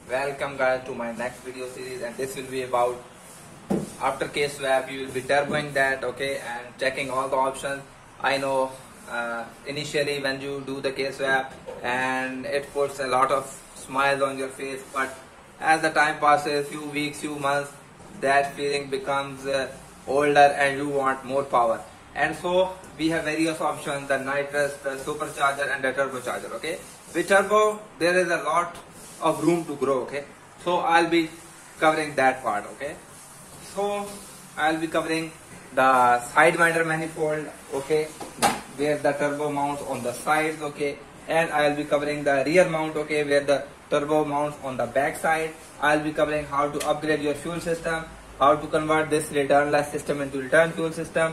Welcome guys to my next video series, and this will be about after K-Swap you will be turboing that, okay, and checking all the options. I know initially when you do the K-Swap and it puts a lot of smiles on your face, but as the time passes, few weeks, few months, that feeling becomes older and you want more power. And so we have various options: the nitrous, the supercharger, and the turbocharger. Okay, with turbo there is a lot of room to grow. Okay, so I'll be covering that part. Okay, so I'll be covering the Sidewinder Manifold, okay, where the turbo mounts on the sides, okay, and I'll be covering the rear mount, okay, where the turbo mounts on the back side. I'll be covering how to upgrade your fuel system, how to convert this returnless system into return fuel system,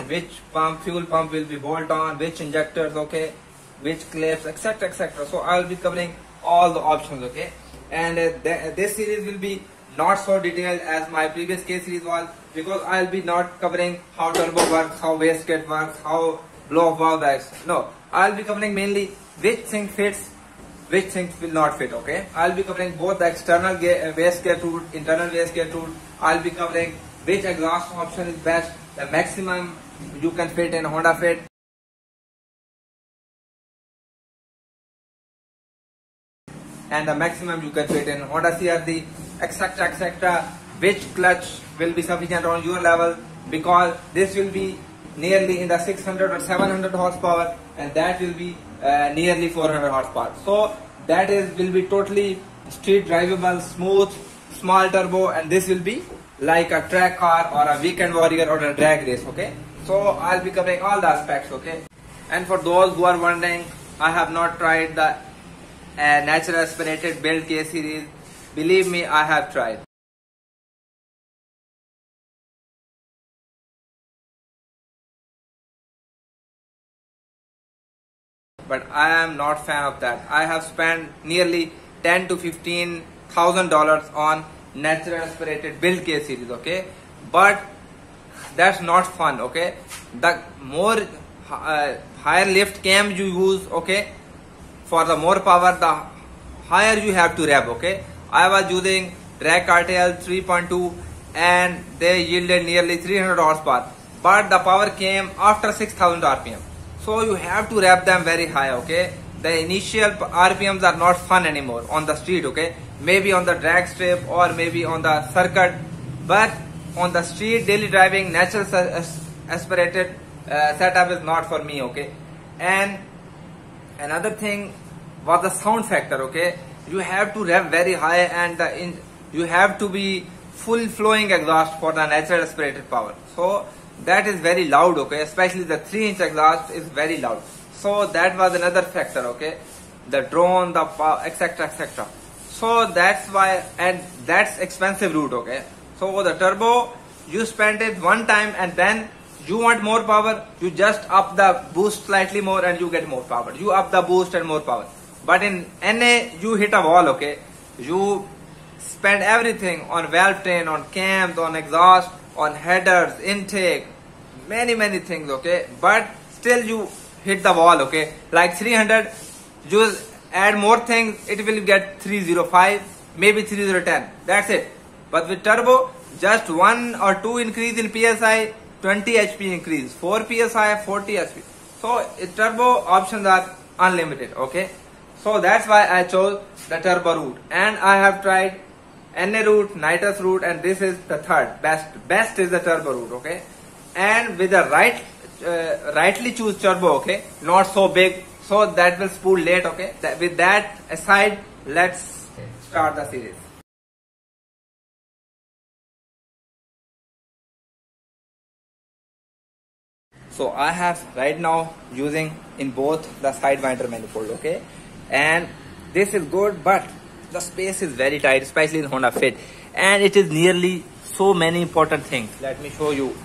which fuel pump will be bolt on, which injectors, okay, which clips, etc, etc. So I'll be covering all the options, okay, and this series will be not so detailed as my previous case series was, because I'll be not covering how turbo works, how wastegate works, how blow off valve works. No, I'll be covering mainly which thing fits, which things will not fit. Okay, I'll be covering both the external wastegate route, internal wastegate route. I'll be covering which exhaust option is best, the maximum you can fit in Honda Fit, and the maximum you can fit in Honda CRZ, etc, etc. Which clutch will be sufficient on your level, because this will be nearly in the 600 or 700 horsepower, and that will be nearly 400 horsepower. So that will be totally street drivable, smooth, small turbo, and this will be like a track car or a weekend warrior or a drag race. Okay, so I'll be covering all the aspects. Okay, and for those who are wondering, I have not tried the natural aspirated build K series. Believe me, I have tried. But I am not fan of that. I have spent nearly $10,000 to $15,000 on natural aspirated build K series. Okay, but that's not fun. Okay, the more higher lift cam you use, okay, for the more power, the higher you have to rev. Okay, I was using drag RTL 3.2 and they yielded nearly 300 horsepower, but the power came after 6,000 RPM. So you have to rev them very high. Okay, the initial RPMs are not fun anymore on the street. Okay, maybe on the drag strip or maybe on the circuit, but on the street daily driving, natural aspirated setup is not for me. Okay, and another thing was the sound factor. Okay, you have to rev very high, and you have to be full flowing exhaust for the natural aspirated power. So that is very loud. Okay, especially the 3-inch exhaust is very loud. So that was another factor. Okay, the drone, the power, etc, etc. So that's why, and that's expensive route. Okay, so the turbo, you spend it one time and then you want more power, you just up the boost slightly more and you get more power. You up the boost and more power. But in NA you hit a wall. Okay, you spend everything on valve train, on cams, on exhaust, on headers, intake, many things. Okay, but still you hit the wall. Okay, like 300, you add more things, it will get 305, maybe 3010. That's it. But with turbo, just 1 or 2 increase in PSI, 20 HP increase, 4 PSI, 40 HP. So turbo options are unlimited. Okay, so that's why I chose the turbo route, and I have tried NA route, nitrous route, and this is the third best is the turbo route. Okay, and with the rightly choose turbo. Okay, not so big, so that will spool late. Okay, with that aside, let's start the series. So I have right now using in both the Sidewinder Manifold. Okay, and this is good, but the space is very tight, especially in Honda Fit, and it is nearly so many important things. Let me show you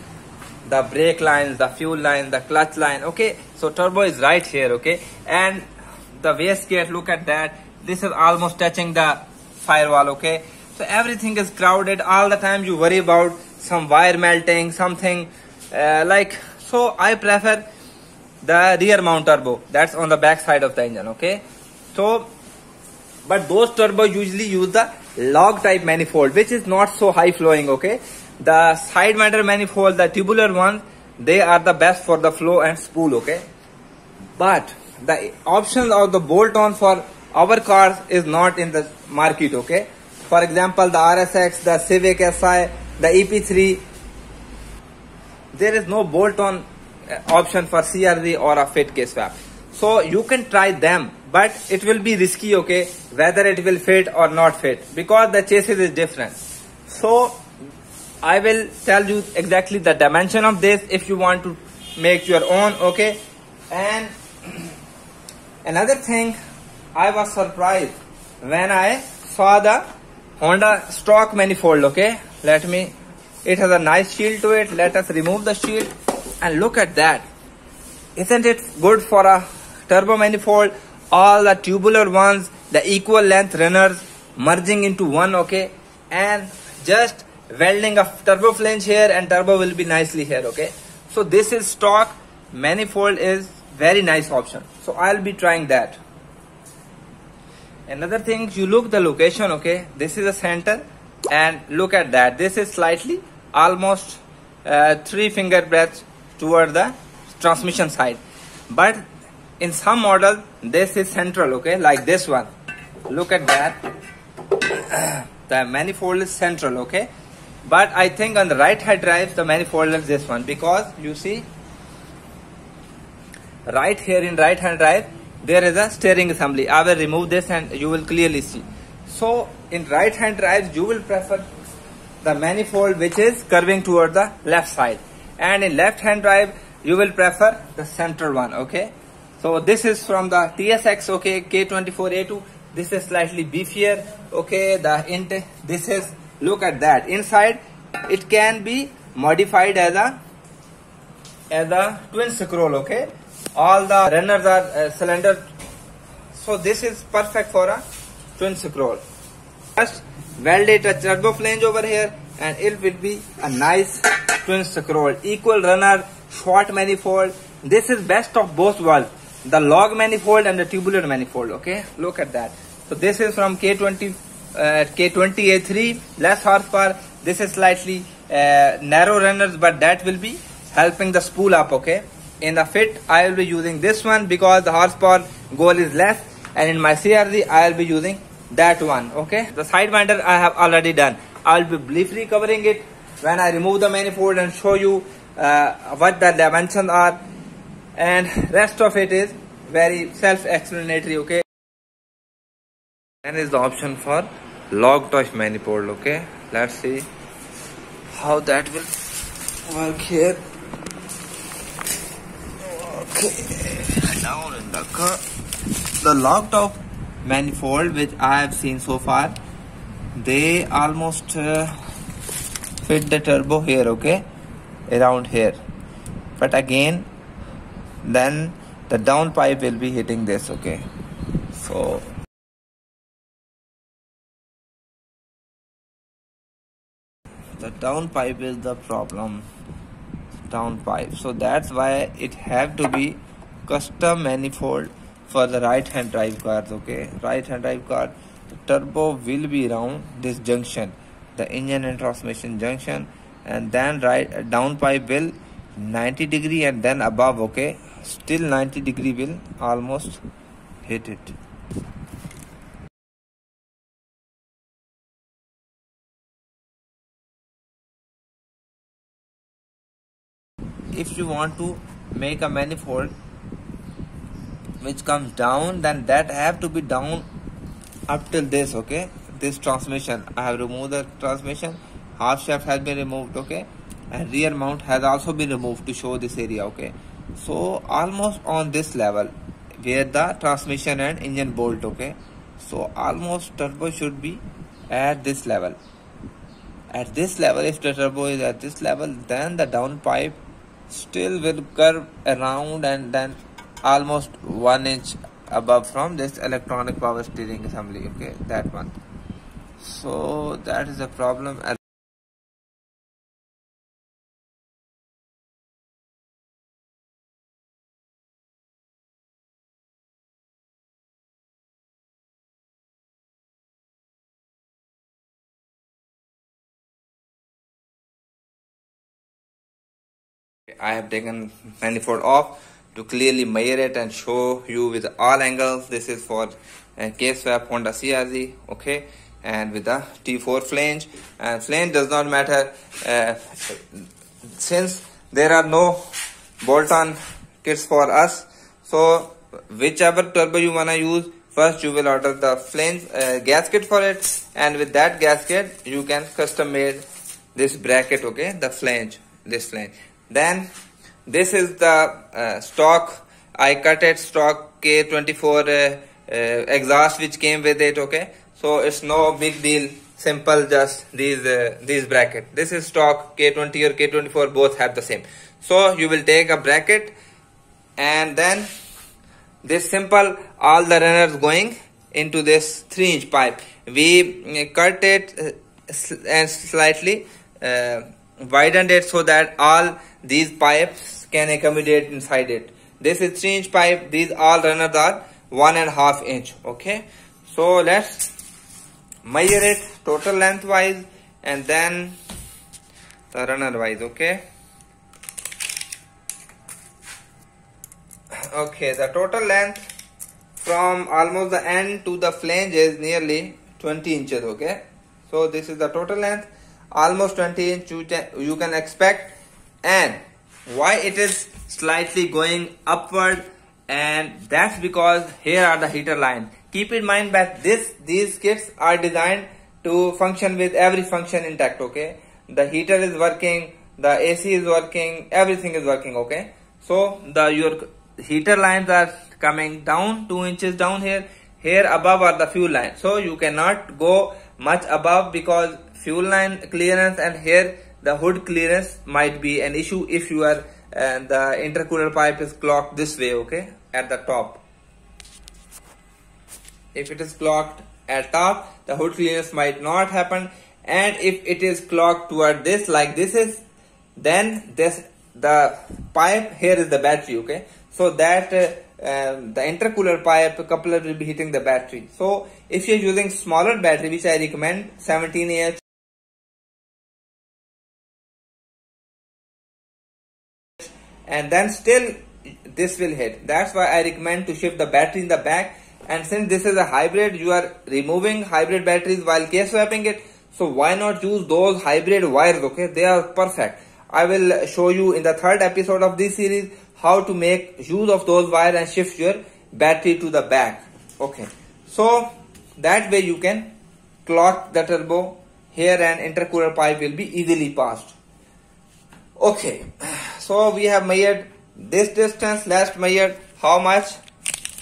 the brake lines, the fuel lines, the clutch line. Okay, so turbo is right here. Okay, and the wastegate, look at that, this is almost touching the firewall. Okay, so everything is crowded all the time. You worry about some wire melting, something like. So I prefer the rear mount turbo, that's on the back side of the engine. Okay, so but those turbo usually use the log type manifold, which is not so high flowing. Okay, the Sidewinder manifold, the tubular ones, they are the best for the flow and spool. Okay, but the option of the bolt on for our cars is not in the market. Okay, for example, the RSX, the Civic Si, the EP3, there is no bolt on option for CRZ or a fit K-Swap. So you can try them, but it will be risky. Okay, whether it will fit or not fit, because the chassis is different. So I will tell you exactly the dimension of this if you want to make your own. Okay, and another thing, I was surprised when I saw the Honda stock manifold. Okay, it has a nice shield to it. Let us remove the shield and look at that. Isn't it good for a turbo manifold? All the tubular ones, the equal length runners merging into one. Okay, and just welding a turbo flange here and turbo will be nicely here. Okay, so this is stock manifold, is very nice option. So I'll be trying that. Another thing, you look the location. Okay, this is the center, and look at that. This is slightly almost 3 finger breadths toward the transmission side, but in some models this is central. Okay, like this one, look at that. The manifold is central. Okay, but I think on the right hand drive the manifold is this one, because you see right here in right hand drive there is a steering assembly. I will remove this and you will clearly see. So in right hand drive you will prefer the manifold which is curving toward the left side, and in left hand drive you will prefer the central one. Okay, so this is from the TSX. Okay, K24A2. This is slightly beefier. Okay, this is, look at that. Inside it can be modified as a twin scroll. Okay, all the runners are cylinder, so this is perfect for a twin scroll. Just weld it a turbo flange over here and it will be a nice twin scroll, equal runner, short manifold. This is best of both worlds, the log manifold and the tubular manifold. Okay, look at that. So this is from K20A3, less horsepower. This is slightly narrow runners, but that will be helping the spool up. Okay, in the fit I will be using this one because the horsepower goal is less, and in my CRZ I will be using that one. Okay, the Sidewinder I have already done. I will be briefly covering it when I remove the manifold and show you what the dimensions are, and rest of it is very self-explanatory. Okay, and is the option for log type manifold. Okay, let's see how that will work here. Okay, down in the car, the log top manifold which I have seen so far, they almost fit the turbo here. Okay, around here, but again then the down pipe will be hitting this. Okay, so the down pipe is the problem, down pipe. So that's why it have to be custom manifold for the right hand drive cars. Okay, right hand drive car, the turbo will be around this junction, the engine and transmission junction, and then down pipe will 90 degree and then above. Okay, still 90 degree will almost hit it. If you want to make a manifold which comes down, then that have to be down up till this. Okay, this transmission, I have removed the transmission, half shaft has been removed. Okay, and rear mount has also been removed to show this area. Okay, so almost on this level where the transmission and engine bolt. Okay, so almost turbo should be at this level. At this level, if the turbo is at this level, then the down pipe still will curve around and then almost 1 inch above from this electronic power steering assembly. Okay, that one. So that is a problem. I have taken manifold off to clearly measure it and show you with all angles. This is for K-Swap Honda CRZ, okay, and with the T4 flange. And flange does not matter since there are no bolt-on kits for us. So whichever turbo you wanna use, first you will order the flange gasket for it, and with that gasket you can custom made this bracket, okay, the flange, this flange. Then this is the stock, I cut it stock K24 exhaust which came with it, okay. So it's no big deal, simple, just these bracket. This is stock K20 or K24, both have the same. So you will take a bracket, and then this simple, all the runners going into this 3-inch pipe. We cut it and slightly widened it so that all these pipes can accommodate inside it. This is 3-inch pipe. These all runners are 1.5 inch. Okay, so let's measure it total length wise and then the runner wise. Okay. Okay, the total length from almost the end to the flange is nearly 20 inches. Okay, so this is the total length, almost 20 inch you can expect. And why it is slightly going upward, and that's because here are the heater lines. Keep in mind that these kits are designed to function with every function intact. Okay, the heater is working, the AC is working, everything is working. Okay, so your heater lines are coming down 2 inches down here. Here above are the fuel lines, so you cannot go much above because fuel line clearance and here the hood clearance might be an issue if you are the intercooler pipe is clocked this way. Okay, at the top, if it is clocked at top, the hood clearance might not happen, and if it is clocked toward this like this is, then the pipe here is the battery. Okay, so that the intercooler pipe coupler will be hitting the battery. So if you're using smaller battery, which I recommend 17Ah, and then still this will hit. That's why I recommend to shift the battery in the back. And since this is a hybrid, you are removing hybrid batteries while K-swapping it, so why not use those hybrid wires? Okay, they are perfect. I will show you in the 3rd episode of this series how to make use of those wires and shift your battery to the back. Okay, so that way you can clock the turbo here and intercooler pipe will be easily passed. Okay, so we have measured this distance. Let's measure how much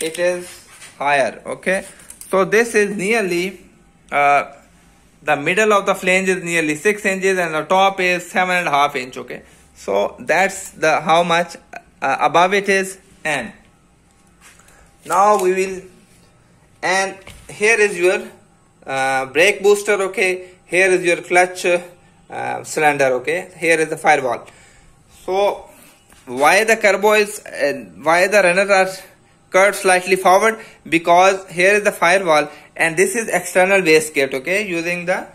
it is higher. Okay, so this is nearly the middle of the flange is nearly 6 inches and the top is 7.5 inch. Okay, so that's the how much above it is. And now we will, and here is your brake booster. Okay, here is your clutch cylinder. Okay, here is the firewall. So why the turbo is why the runners are curved slightly forward? Because here is the firewall and this is external wastegate. Okay, using the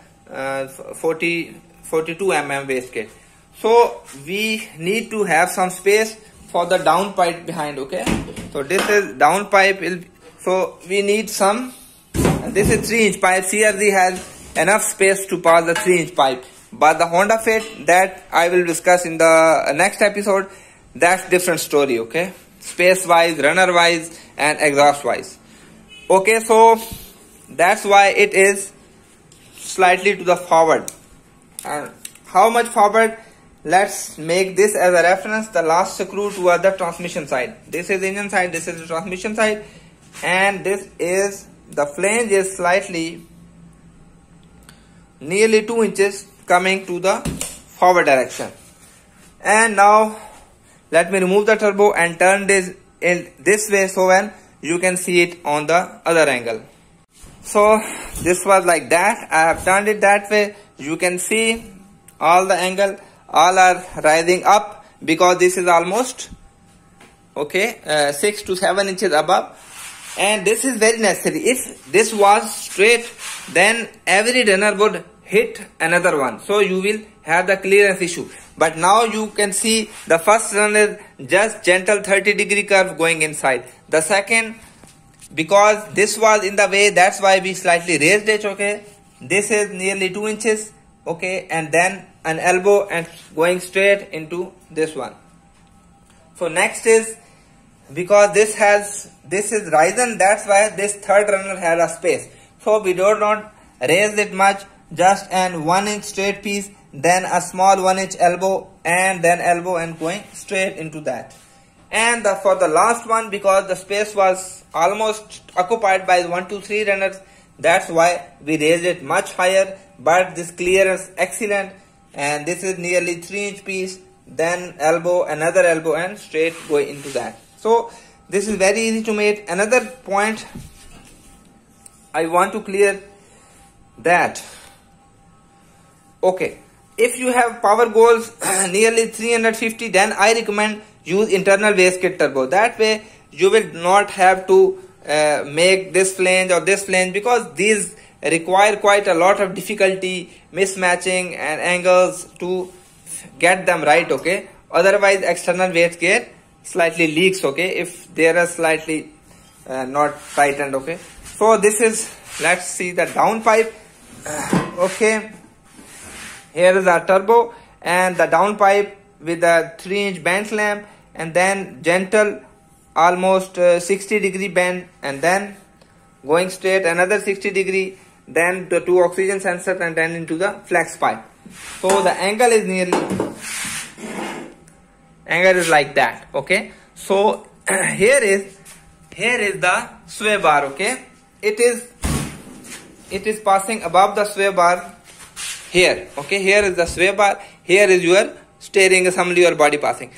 42 mm wastegate. So we need to have some space for the down pipe behind. Okay, so this is down pipe, so we need some, this is 3-inch pipe. CRZ has enough space to pass the 3-inch pipe, but the Honda Fit, that I will discuss in the next episode, that's different story. Okay, space wise, runner wise and exhaust wise. Okay, so that's why it is slightly to the forward. And how much forward? Let's make this as a reference, the last screw toward the transmission side. This is engine side, this is the transmission side, and this is the flange is slightly nearly 2 inches coming to the forward direction. And now let me remove the turbo and turn this in this way so when you can see it on the other angle. So this was like that. I have turned it that way. You can see all the angle, all are rising up because this is almost okay 6 to 7 inches above, and this is very necessary. If this was straight, then every runner would hit another one, so you will have the clearance issue. But now you can see the first run is just gentle 30-degree curve going inside. The second, because this was in the way, that's why we slightly raised it, okay. This is nearly 2 inches, okay, and then an elbow and going straight into this one. So next is, because this is risen, that's why this third runner has a space. So we do not raise it much, just an 1 inch straight piece, then a small 1 inch elbow, and then elbow and going straight into that. And for the last one, because the space was almost occupied by 1, 2, 3 runners, that's why we raised it much higher. But this clearance excellent, and this is nearly 3 inch piece, then elbow, another elbow, and straight going into that. So this is very easy to make. Another point I want to clear that, okay, if you have power goals nearly 350, then I recommend use internal wastegate turbo. That way you will not have to make this flange or this flange, because these require quite a lot of difficulty, mismatching and angles to get them right, okay. Otherwise external wastegate slightly leaks, okay, if they are slightly not tightened, okay. So this is, let's see the downpipe. Okay, here is our turbo and the downpipe with a 3 inch bend clamp, and then gentle almost 60-degree bend, and then going straight another 60-degree, then the 2 oxygen sensors, and then into the flex pipe. So the angle is like that, okay. So here is the sway bar, okay. It is passing above the sway bar here, okay. Here is the sway bar, here is your steering assembly or body passing.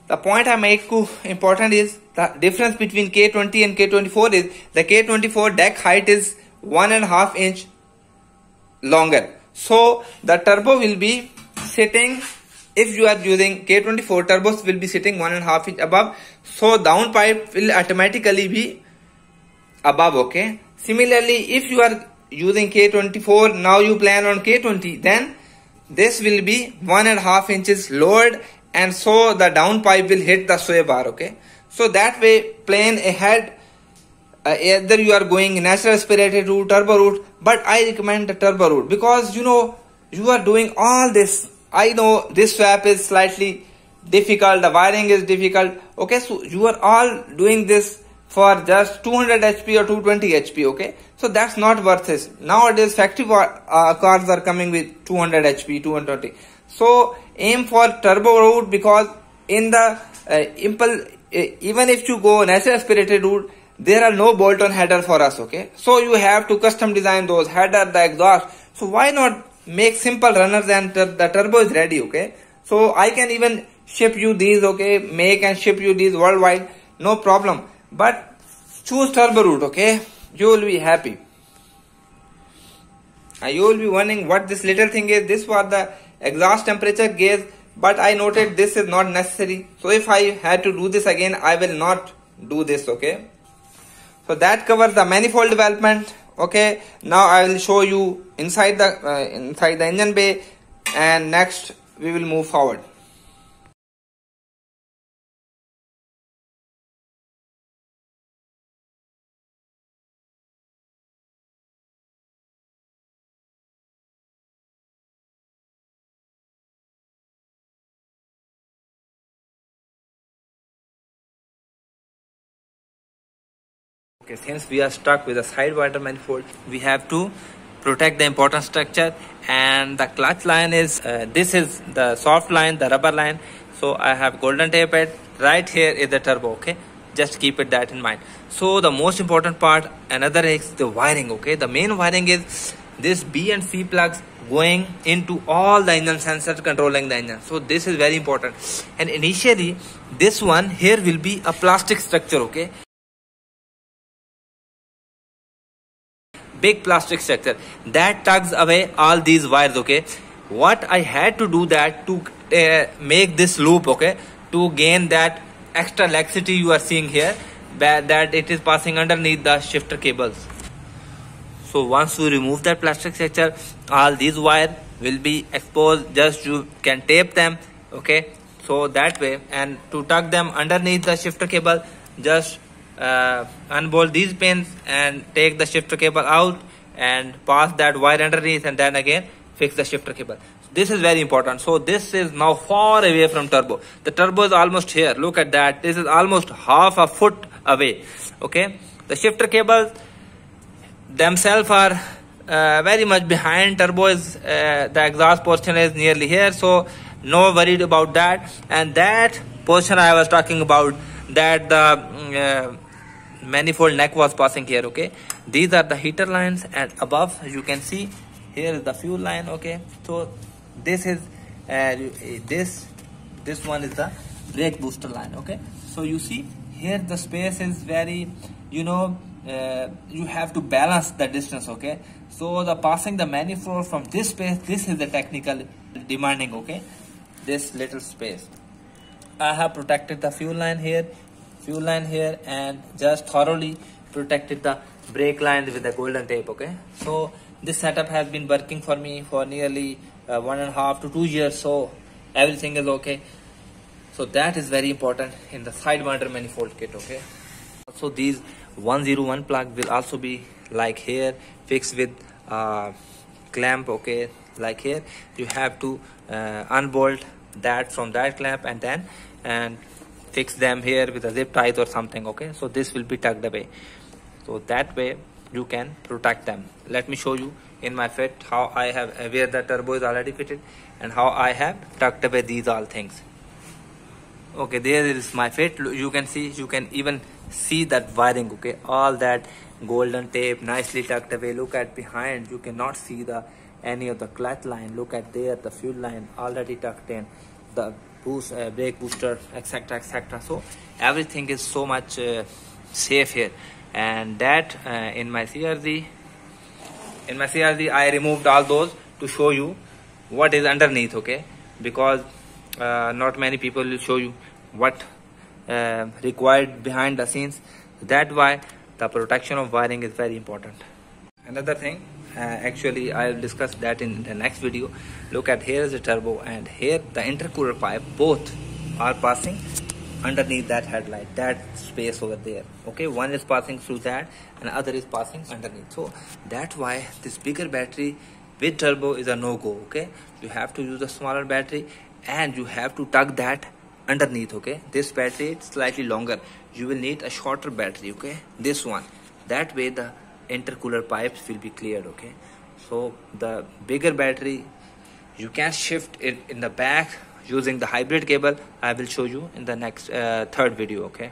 The point I make important is the difference between K20 and K24 is the K24 deck height is 1.5 inch longer. So the turbo will be sitting, if you are using K24, turbos will be sitting 1.5 inch above. So downpipe will automatically be above, okay. Similarly, if you are using K24, now you plan on K20, then this will be 1.5 inches lowered, and so the downpipe will hit the sway bar, okay. So that way plan ahead, either you are going natural aspirated route, turbo route, but I recommend the turbo route, because you know you are doing all this. I know this swap is slightly difficult, the wiring is difficult, okay. So you are all doing this for just 200 HP or 220 HP, okay. So that's not worth it. Nowadays factory cars are coming with 200 HP, 220. So aim for turbo route, because in the even if you go natural aspirated route, there are no bolt-on header for us, okay. So you have to custom design those header, the exhaust. So why not make simple runners and the turbo is ready, okay. So I can even ship you these, okay, make and ship you these worldwide, no problem. But choose turbo route, okay. You will be happy. You will be wondering what this little thing is. This was the exhaust temperature gauge, but I noted this is not necessary. So if I had to do this again, I will not do this, okay. So that covers the manifold development, okay. Now I will show you inside the engine bay, and next we will move forward. Okay, since we are stuck with a Sidewinder manifold, we have to protect the important structure, and the clutch line is this is the soft line, the rubber line. So I have golden tape it. Right here is the turbo, okay. Just keep it that in mind. So the most important part, another is the wiring, okay. The main wiring is this B and C plugs going into all the engine sensors controlling the engine. So this is very important. And initially this one here will be a plastic structure, okay. Big plastic structure that tugs away all these wires, okay. What I had to do that to make this loop, okay, to gain that extra laxity you are seeing here, that it is passing underneath the shifter cables. So once you remove that plastic structure, all these wire will be exposed. Just you can tape them, okay, so that way. And to tuck them underneath the shifter cable, just unbolt these pins and take the shifter cable out and pass that wire underneath, and then again fix the shifter cable. This is very important. So this is now far away from turbo. The turbo is almost here. Look at that. This is almost half a foot away. Okay. The shifter cables themselves are very much behind. Turbo is the exhaust portion is nearly here. So no worried about that. And that portion I was talking about, that the manifold neck was passing here. Okay. These are the heater lines, and above you can see here is the fuel line. Okay. So this is this one is the brake booster line. Okay, so you see here the space is very, you have to balance the distance. Okay, so the passing the manifold from this space, this is the technical demanding. Okay, this little space I have protected the fuel line here, and just thoroughly protected the brake line with the golden tape. Okay, so this setup has been working for me for nearly 1.5 to 2 years, so everything is okay. So that is very important in the Sidewinder manifold kit. Okay, so these 101 plug will also be like here, fixed with clamp. Okay, like here you have to unbolt that from that clamp and then fix them here with a zip tie or something. Okay, so this will be tucked away, so that way you can protect them. Let me show you in my fit how I have, where the turbo is already fitted, and how I have tucked away these all things. Okay, there is my fit. You can see, you can even see that wiring. Okay, all that golden tape nicely tucked away. Look at behind, you cannot see the any of the clutch line. Look at there, the fuel line already tucked in, the boost brake booster, etc, etc. So everything is so much safe here. And that in my CRZ I removed all those to show you what is underneath. Okay, because not many people will show you what required behind the scenes. That's why the protection of wiring is very important. Another thing, actually I will discuss that in the next video. Look at, here is the turbo and here the intercooler pipe, both are passing underneath that headlight, that space over there. Okay, one is passing through that and other is passing underneath. So that's why this bigger battery with turbo is a no-go. Okay, you have to use a smaller battery and you have to tuck that underneath. Okay, this battery is slightly longer, you will need a shorter battery. Okay, this one, that way the intercooler pipes will be cleared. Okay, so the bigger battery you can shift it in the back using the hybrid cable. I will show you in the next third video. Okay.